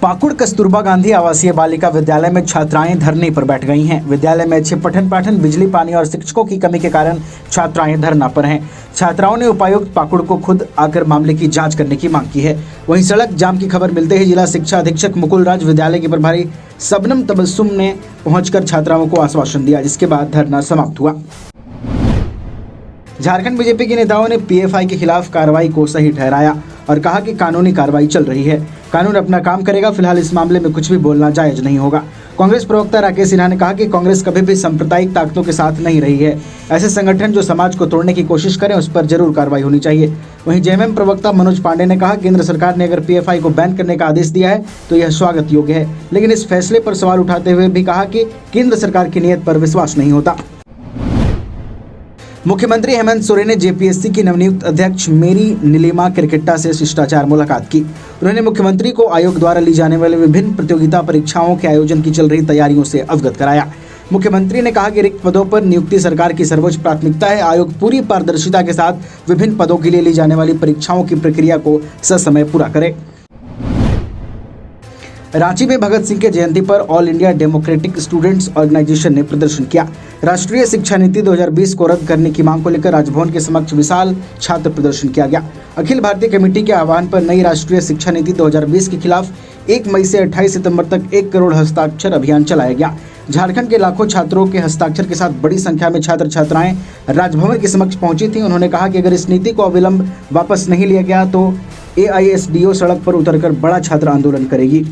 पाकुड़ कस्तूरबा गांधी आवासीय बालिका विद्यालय में छात्राएं धरने पर बैठ गई हैं। विद्यालय में अच्छे पठन पाठन, बिजली पानी और शिक्षकों की कमी के कारण छात्राएं धरना पर हैं। छात्राओं ने उपायुक्त पाकुड़ को खुद आकर मामले की जांच करने की मांग की है। वहीं सड़क जाम की खबर मिलते ही जिला शिक्षा अधीक्षक मुकुल राज, विद्यालय की प्रभारी सबनम तबस्सुम ने पहुंचकर छात्राओं को आश्वासन दिया, जिसके बाद धरना समाप्त हुआ। झारखंड बीजेपी के नेताओं ने पीएफआई के खिलाफ कार्रवाई को सही ठहराया और कहा कि कानूनी कार्रवाई चल रही है, कानून अपना काम करेगा। फिलहाल इस मामले में कुछ भी बोलना जायज नहीं होगा। कांग्रेस प्रवक्ता राकेश सिन्हा ने कहा कि कांग्रेस कभी भी सांप्रदायिक ताकतों के साथ नहीं रही है। ऐसे संगठन जो समाज को तोड़ने की कोशिश करें, उस पर जरूर कार्रवाई होनी चाहिए। वहीं जेएमएम प्रवक्ता मनोज पांडे ने कहा, केंद्र सरकार ने अगर पीएफआई को बैन करने का आदेश दिया है तो यह स्वागत योग्य है, लेकिन इस फैसले पर सवाल उठाते हुए भी कहा कि केंद्र सरकार की नीयत पर विश्वास नहीं होता। मुख्यमंत्री हेमंत सोरेन ने जेपीएससी की नवनियुक्त अध्यक्ष मेरी नीलिमा किरकिट्टा से शिष्टाचार मुलाकात की। उन्होंने मुख्यमंत्री को आयोग द्वारा ली जाने वाली विभिन्न प्रतियोगिता परीक्षाओं के आयोजन की चल रही तैयारियों से अवगत कराया। मुख्यमंत्री ने कहा कि रिक्त पदों पर नियुक्ति सरकार की सर्वोच्च प्राथमिकता है। आयोग पूरी पारदर्शिता के साथ विभिन्न पदों के लिए ली जाने वाली परीक्षाओं की प्रक्रिया को ससमय पूरा करे। रांची में भगत सिंह के जयंती पर All India Democratic Students Organisation ने प्रदर्शन किया। राष्ट्रीय शिक्षा नीति 2020 को रद्द करने की मांग को लेकर राजभवन के समक्ष विशाल छात्र प्रदर्शन किया गया। अखिल भारतीय कमेटी के आह्वान पर नई राष्ट्रीय शिक्षा नीति 2020 के खिलाफ 1 मई से 28 सितंबर तक 1 करोड़ हस्ताक्षर अभियान चलाया गया। झारखंड के लाखों छात्रों के हस्ताक्षर के साथ बड़ी संख्या में छात्र छात्राएं राजभवन के समक्ष पहुंची थी। उन्होंने कहा कि अगर इस नीति को अविलंब वापस नहीं लिया गया तो AISDO सड़क पर उतरकर बड़ा छात्र आंदोलन करेगी।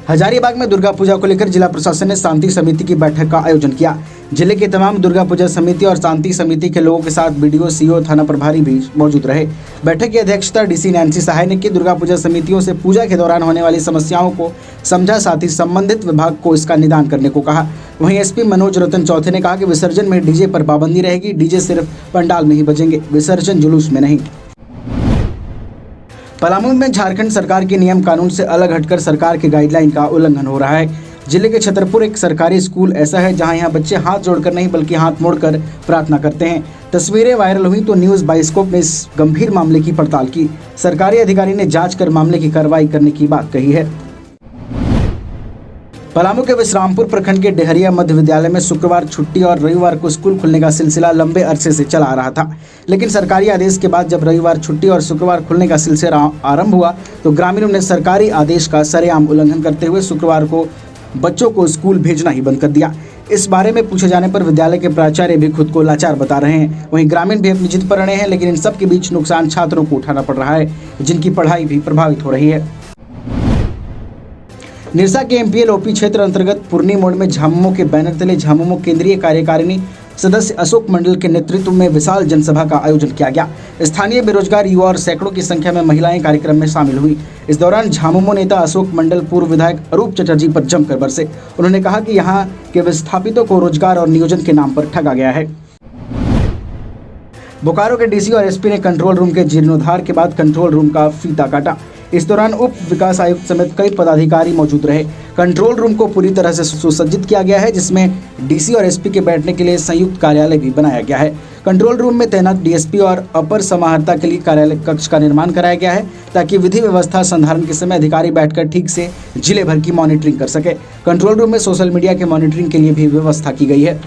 हजारीबाग में दुर्गा पूजा को लेकर जिला प्रशासन ने शांति समिति की बैठक का आयोजन किया। जिले के तमाम दुर्गा पूजा समिति और शांति समिति के लोगों के साथ BDO, CO, थाना प्रभारी भी मौजूद रहे। बैठक की अध्यक्षता DC नैन्सी सहाय ने की। दुर्गा पूजा समितियों से पूजा के दौरान होने वाली समस्याओं को समझा, साथ ही संबंधित विभाग को इसका निदान करने को कहा। वहीं SP मनोज रतन चौथे ने कहा कि विसर्जन में DJ पर पाबंदी रहेगी। DJ सिर्फ पंडाल में ही बजेंगे, विसर्जन जुलूस में नहीं। पलामू में झारखंड सरकार के नियम कानून से अलग हटकर सरकार के गाइडलाइन का उल्लंघन हो रहा है। जिले के छतरपुर एक सरकारी स्कूल ऐसा है जहां यहां बच्चे हाथ जोड़कर नहीं बल्कि हाथ मोड़कर प्रार्थना करते हैं। तस्वीरें वायरल हुई तो न्यूज़ बाइस्कोप ने इस गंभीर मामले की पड़ताल की। सरकारी अधिकारी ने जांच कर मामले की कार्रवाई करने की बात कही है। पलामू के विश्रामपुर प्रखंड के डेहरिया मध्य विद्यालय में शुक्रवार छुट्टी और रविवार को स्कूल खुलने का सिलसिला लंबे अरसे से चला आ रहा था, लेकिन सरकारी आदेश के बाद जब रविवार छुट्टी और शुक्रवार खुलने का सिलसिला आरंभ हुआ तो ग्रामीणों ने सरकारी आदेश का सरेआम उल्लंघन करते हुए शुक्रवार को बच्चों को स्कूल भेजना ही बंद कर दिया। इस बारे में पूछे जाने पर विद्यालय के प्राचार्य भी खुद को लाचार बता रहे हैं। वहीं ग्रामीण भी अपनी जिद पर अड़े हैं, लेकिन इन सब के बीच नुकसान छात्रों को उठाना पड़ रहा है, जिनकी पढ़ाई भी प्रभावित हो रही है। निरसा के MPL OP क्षेत्र अंतर्गत पुरनी मोड़ में झामुमो के बैनर तले झामुमो केंद्रीय कार्यकारिणी सदस्य अशोक मंडल के नेतृत्व में विशाल जनसभा का आयोजन किया गया। स्थानीय बेरोजगार युवा और सैकड़ों की संख्या में महिलाएं कार्यक्रम में शामिल हुई। इस दौरान झामुमो नेता अशोक मंडल पूर्व विधायक अरूप चटर्जी पर जमकर बरसे। उन्होंने कहा कि यहाँ के विस्थापितों को रोजगार और नियोजन के नाम पर ठगा गया है। बोकारो के DC और SP ने कंट्रोल रूम के जीर्णोद्धार के बाद कंट्रोल रूम का फीता काटा। इस दौरान उप विकास आयुक्त समेत कई पदाधिकारी मौजूद रहे। कंट्रोल रूम को पूरी तरह से सुसज्जित किया गया है, जिसमें DC और SP के बैठने के लिए संयुक्त कार्यालय भी बनाया गया है। कंट्रोल रूम में तैनात DSP और अपर समाहर्ता के लिए कार्यालय कक्ष का निर्माण कराया गया है, ताकि विधि व्यवस्था संधारण के समय अधिकारी बैठकर ठीक से जिले भर की मॉनिटरिंग कर सके। कंट्रोल रूम में सोशल मीडिया के मॉनिटरिंग के लिए भी व्यवस्था की गई है।